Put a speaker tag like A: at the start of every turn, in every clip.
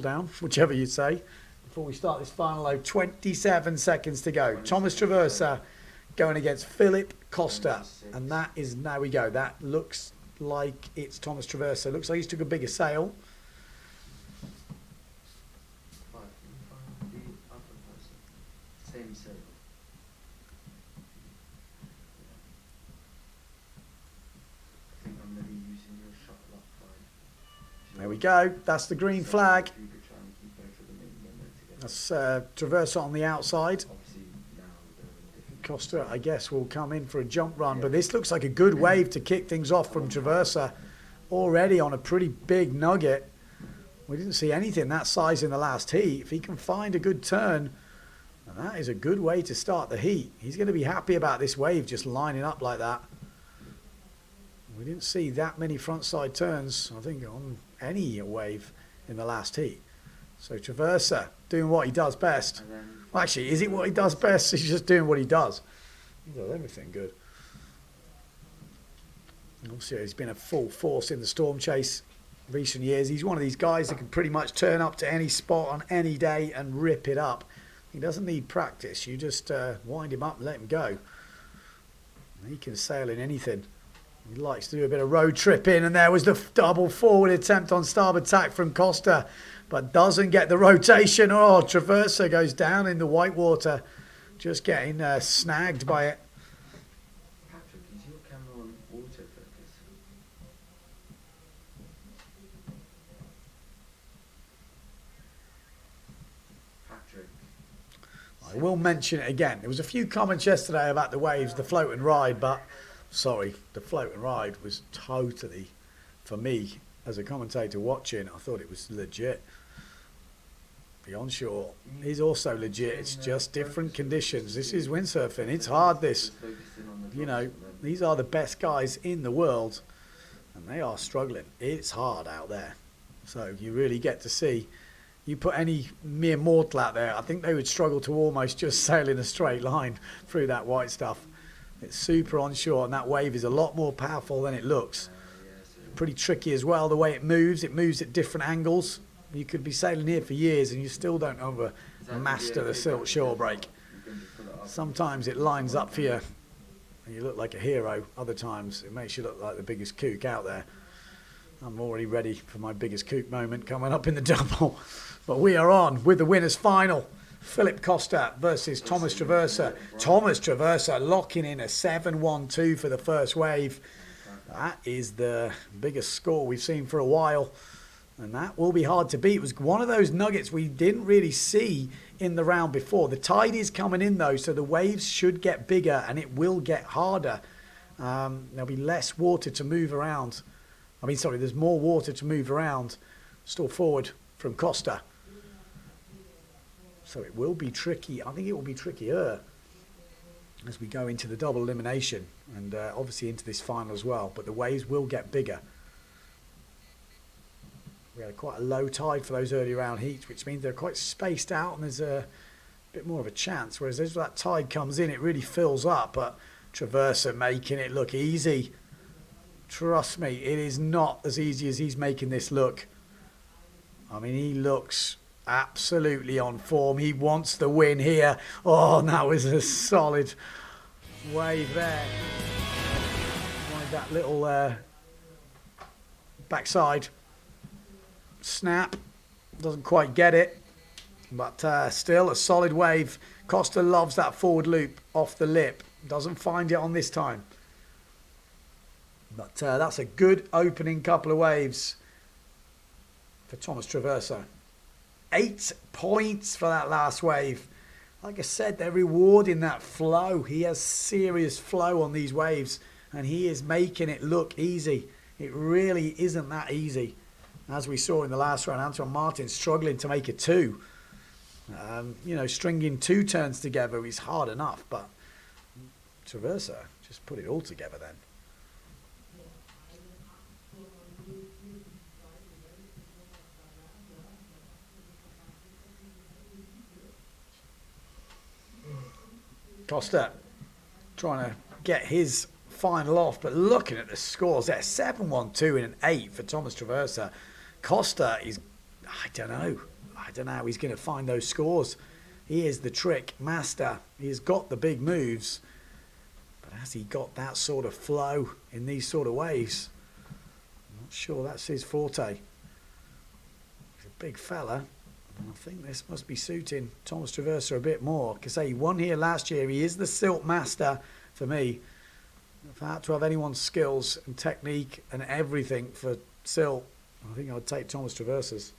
A: down, whichever you say, before we start this final load. 27 seconds to go. Thomas Traversa going against Philip Koster, and that is, now we go. That looks like it's Thomas Traversa. Looks like he's took a bigger sail.
B: Same sail. I think I'm maybe using your shot lock fine.
A: There we go. That's the green flag. That's Traversa on the outside. Koster, I guess, will come in for a jump run, but this looks like a good wave to kick things off from Traversa. Already on a pretty big nugget. We didn't see anything that size in the last heat. If he can find a good turn, that is a good way to start the heat. He's going to be happy about this wave just lining up like that. We didn't see that many frontside turns, I think, on any wave in the last heat. So Traversa doing what he does best. Well, actually, is it what he does best? He's just doing what he does. He does everything good. And obviously, he's been a full force in the storm chase recent years. He's one of these guys that can pretty much turn up to any spot on any day and rip it up. He doesn't need practice. You just wind him up and let him go. He can sail in anything. He likes to do a bit of road tripping, and there was the double forward attempt on starboard tack from Koster, but doesn't get the rotation. Oh, Traversa goes down in the white water, just getting snagged by it.
B: Patrick, is your camera on autofocus? Patrick.
A: I will mention it again. There was a few comments yesterday about the waves, the float and ride, but sorry, the float and ride was totally, for me, as a commentator watching, I thought it was legit. The onshore is also legit. It's just different conditions. This is windsurfing. It's hard, this. You know, these are the best guys in the world, and they are struggling. It's hard out there. So you really get to see. You put any mere mortal out there, I think they would struggle to almost just sail in a straight line through that white stuff. It's super onshore, and that wave is a lot more powerful than it looks. Pretty tricky as well, the way it moves. It moves at different angles. You could be sailing here for years and you still don't master the Sylt shore break. Sometimes it lines up for you and you look like a hero. Other times it makes you look like the biggest kook out there. I'm already ready for my biggest kook moment coming up in the double. But we are on with the winners final. Philip Koster versus Thomas Traversa. Thomas Traversa locking in a 7-1-2 for the first wave. That is the biggest score we've seen for a while. And that will be hard to beat. It was one of those nuggets we didn't really see in the round before. The tide is coming in though, so the waves should get bigger and it will get harder. There'll be less water to move around. I mean, sorry, there's more water to move around. Still forward from Koster. So it will be tricky. I think it will be trickier as we go into the double elimination and obviously into this final as well. But the waves will get bigger. We had quite a low tide for those early round heats, which means they're quite spaced out and there's a bit more of a chance. Whereas as that tide comes in, it really fills up. But Traversa making it look easy. Trust me, it is not as easy as he's making this look. I mean, he looks absolutely on form. He wants the win here. Oh, and that was a solid wave there. Wanted that little backside snap. Doesn't quite get it, but still a solid wave. Koster loves that forward loop off the lip. Doesn't find it on this time. But that's a good opening couple of waves for Thomas Traversa. 8 points for that last wave. Like I said, they're rewarding that flow. He has serious flow on these waves, and he is making it look easy. It really isn't that easy. As we saw in the last round, Antoine Martin struggling to make a 2. You know, stringing 2 turns together is hard enough, but Traversa just put it all together then. Koster trying to get his final off, but looking at the scores there, 7-1-2 and an 8 for Thomas Traversa. Koster is I don't know. I don't know how he's going to find those scores. He is the trick master. He has got the big moves. But has he got that sort of flow in these sort of waves? I'm not sure that's his forte. He's a big fella. And I think this must be suiting Thomas Traversa a bit more. Because he won here last year. He is the Sylt master for me. If I had to have anyone's skills and technique and everything for Sylt, I think I'd take Thomas Traversa's.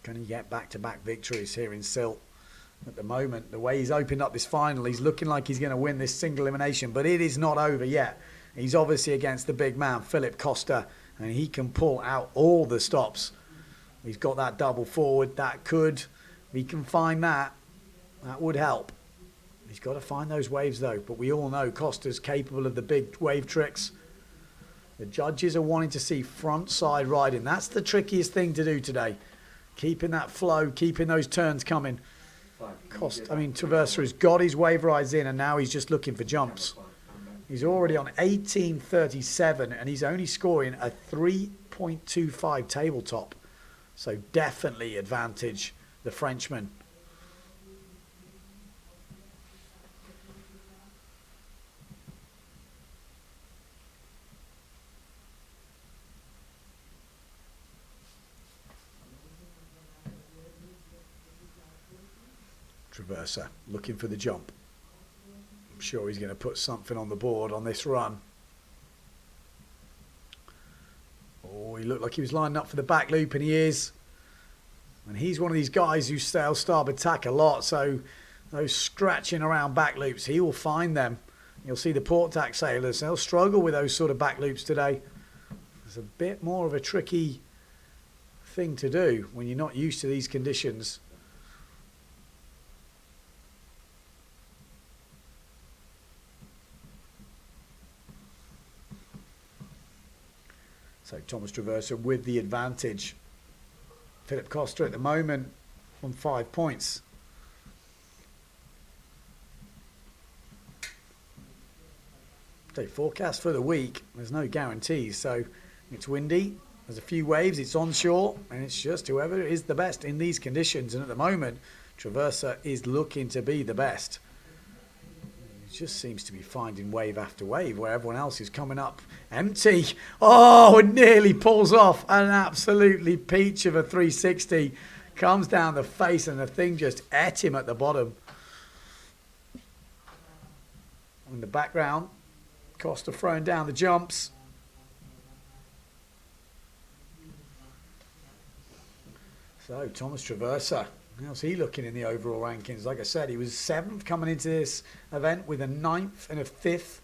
A: Can he get back-to-back victories here in Sylt? At the moment, the way he's opened up this final, he's looking like he's going to win this single elimination, but it is not over yet. He's obviously against the big man, Koster, and he can pull out all the stops. He's got that double forward. That could, if he can find that, that would help. He's got to find those waves, though. But we all know Koster's capable of the big wave tricks. The judges are wanting to see front-side riding. That's the trickiest thing to do today. Keeping that flow, keeping those turns coming. Traversa has got his wave rides in, and now he's just looking for jumps. He's already on 18.37, and he's only scoring a 3.25 tabletop. So definitely advantage the Frenchman. Traversa looking for the jump. I'm sure he's going to put something on the board on this run. Oh, he looked like he was lining up for the back loop, and he is. And he's one of these guys who sails starboard tack a lot, so those scratching around back loops, he will find them. You'll see the port tack sailors, they'll struggle with those sort of back loops today. It's a bit more of a tricky thing to do when you're not used to these conditions. So Thomas Traversa with the advantage. Koster at the moment on 5 points. So forecast for the week, there's no guarantees. So it's windy, there's a few waves, it's onshore, and it's just whoever is the best in these conditions. And at the moment, Traversa is looking to be the best. He just seems to be finding wave after wave where everyone else is coming up empty. Oh, it nearly pulls off an absolutely peach of a 360. Comes down the face and the thing just ate him at the bottom. In the background, Koster throwing down the jumps. So Thomas Traversa, how's he looking in the overall rankings? Like I said, he was 7th coming into this event with a 9th and a 5th.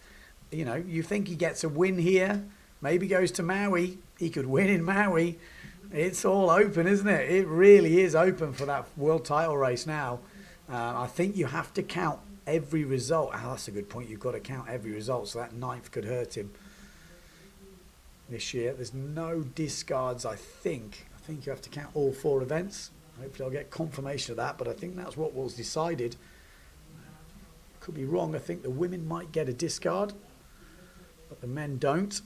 A: You know, you think he gets a win here, maybe goes to Maui. He could win in Maui. It's all open, isn't it? It really is open for that world title race now. I think you have to count every result. Oh, that's a good point. You've got to count every result, so that 9th could hurt him this year. There's no discards, I think. I think you have to count all 4 events. Hopefully I'll get confirmation of that, but I think that's what was decided. Could be wrong. I think the women might get a discard, but the men don't.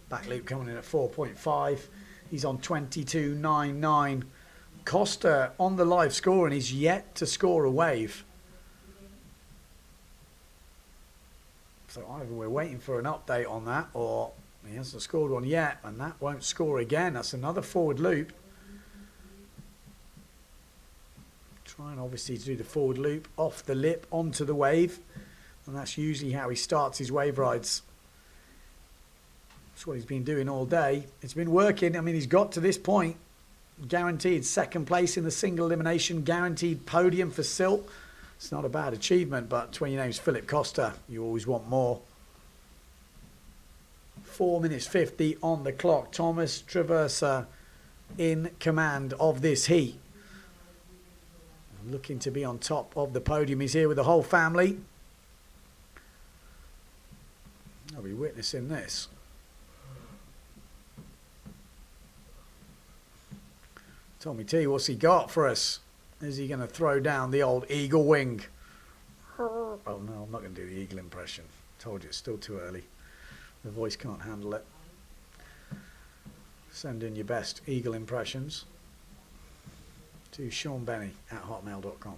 A: Back loop coming in at 4.5. He's on 22.99. Koster on the live score, and he's yet to score a wave. So either we're waiting for an update on that, or he hasn't scored one yet, and that won't score again. That's another forward loop. Trying obviously to do the forward loop off the lip onto the wave, and that's usually how he starts his wave rides. That's what he's been doing all day. It's been working. I mean, he's got to this point. Guaranteed 2nd place in the single elimination. Guaranteed podium for Sylt. It's not a bad achievement, but when your name's Koster, you always want more. 4 minutes 50 on the clock. Thomas Traversa in command of this heat. Looking to be on top of the podium. He's here with the whole family. I'll be witnessing this. Tommy T, what's he got for us? Is he going to throw down the old eagle wing? Oh no, I'm not going to do the eagle impression. Told you it's still too early. The voice can't handle it. Send in your best eagle impressions to seanbenny@hotmail.com.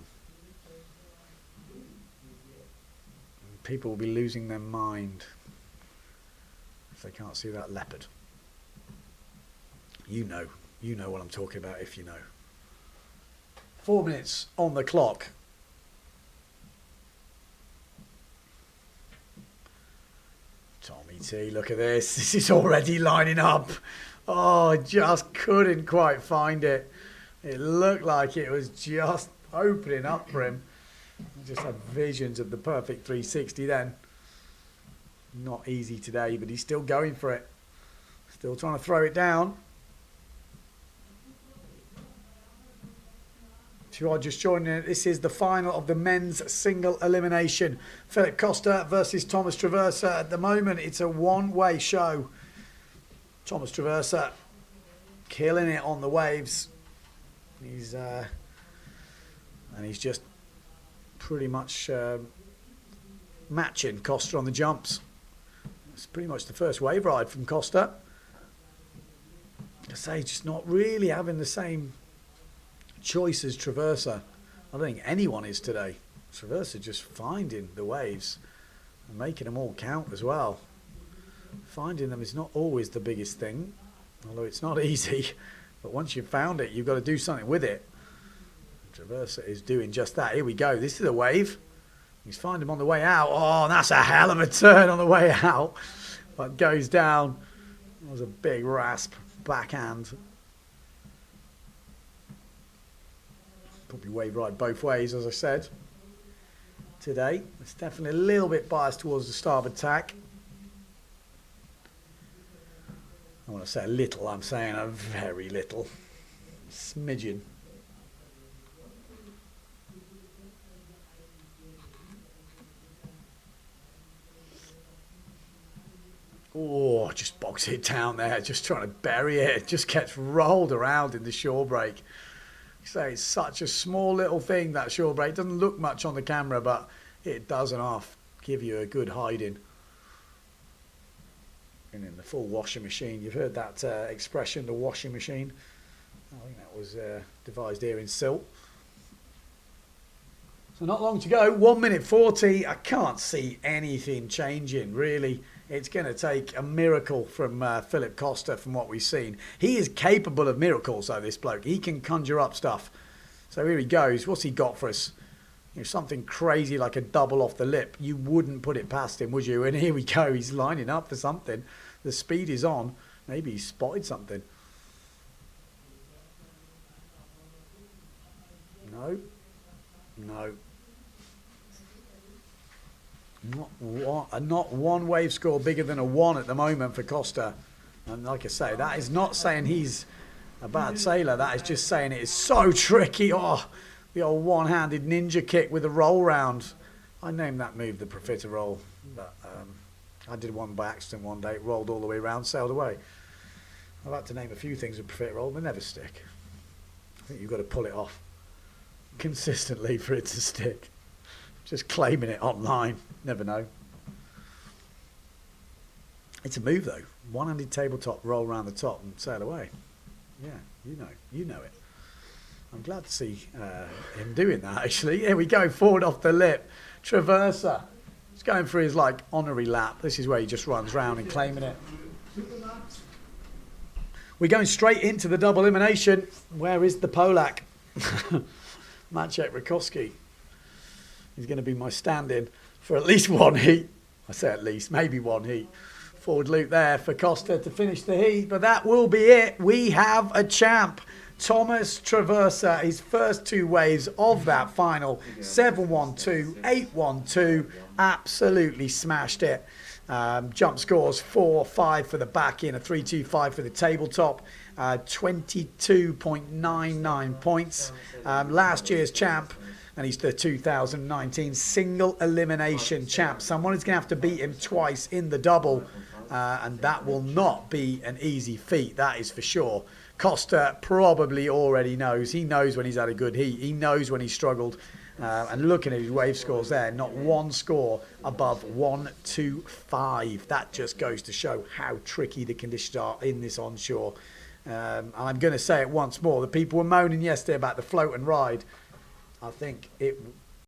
A: People will be losing their mind if they can't see that leopard. You know what I'm talking about if you know. 4 minutes on the clock. Tommy T, look at this. This is already lining up. Oh, I just couldn't quite find it. It looked like it was just opening up for him. I just had visions of the perfect 360 then. Not easy today, but he's still going for it. Still trying to throw it down. If you are just joining in, this is the final of the men's single elimination. Philip Koster versus Thomas Traversa. At the moment, it's a one-way show. Thomas Traversa killing it on the waves. He's just pretty much matching Koster on the jumps. It's pretty much the first wave ride from Koster. I say, just not really having the same choice as Traversa. I don't think anyone is today. Traversa just finding the waves and making them all count as well. Finding them is not always the biggest thing, although it's not easy. But once you've found it, you've got to do something with it. Traversa is doing just that. Here we go. This is a wave. He's finding them on the way out. Oh, that's a hell of a turn on the way out. But goes down. That was a big rasp. Backhand. Probably wave ride both ways, as I said. Today, it's definitely a little bit biased towards the starboard tack. I want to say a little, I'm saying a very little. Smidgen. Oh, just bogs it down there, just trying to bury it. It just gets rolled around in the shore break. So it's such a small little thing, that shore break. Doesn't look much on the camera, but it does enough. Give you a good hiding. And in the full washing machine, you've heard that expression, the washing machine. I think that was devised here in Sylt. So not long to go, 1 minute 40. I can't see anything changing, really. It's going to take a miracle from Philip Koster from what we've seen. He is capable of miracles, though, this bloke. He can conjure up stuff. So here he goes. What's he got for us? You know, something crazy like a double off the lip. You wouldn't put it past him, would you? And here we go. He's lining up for something. The speed is on. Maybe he's spotted something. No. No. Not one wave score bigger than a 1 at the moment for Koster. And like I say, that is not saying he's a bad sailor. That is just saying it is so tricky. Oh, the old one-handed ninja kick with a roll round. I named that move the profiterole. But I did one by accident one day. It rolled all the way around, sailed away. I've had to name a few things with profiterole. They never stick. I think you've got to pull it off consistently for it to stick. Just claiming it online. Never know. It's a move, though. One-handed tabletop, roll around the top and sail away. Yeah, you know it. I'm glad to see him doing that, actually. Here we go, forward off the lip. Traversa. He's going for his, like, honorary lap. This is where he just runs round and claiming it. We're going straight into the double elimination. Where is the Polak? Maciej Rakowski. He's going to be my stand-in for at least one heat. I say at least, maybe one heat. Forward loop there for Koster to finish the heat, but that will be it. We have a champ. Thomas Traversa, his first 2 waves of that final. 7-1-2, 8-1-2. Absolutely smashed it. Jump scores 4-5 for the back in, a 3-2-5 for the tabletop. 22.99 points. Last year's champ. And he's the 2019 single elimination champ. Someone is going to have to beat him twice in the double. And that will not be an easy feat, that is for sure. Koster probably already knows. He knows when he's had a good heat. He knows when he's struggled. And looking at his wave scores there, not one score above 125. That just goes to show how tricky the conditions are in this onshore. And I'm going to say it once more. The people were moaning yesterday about the float and ride. I think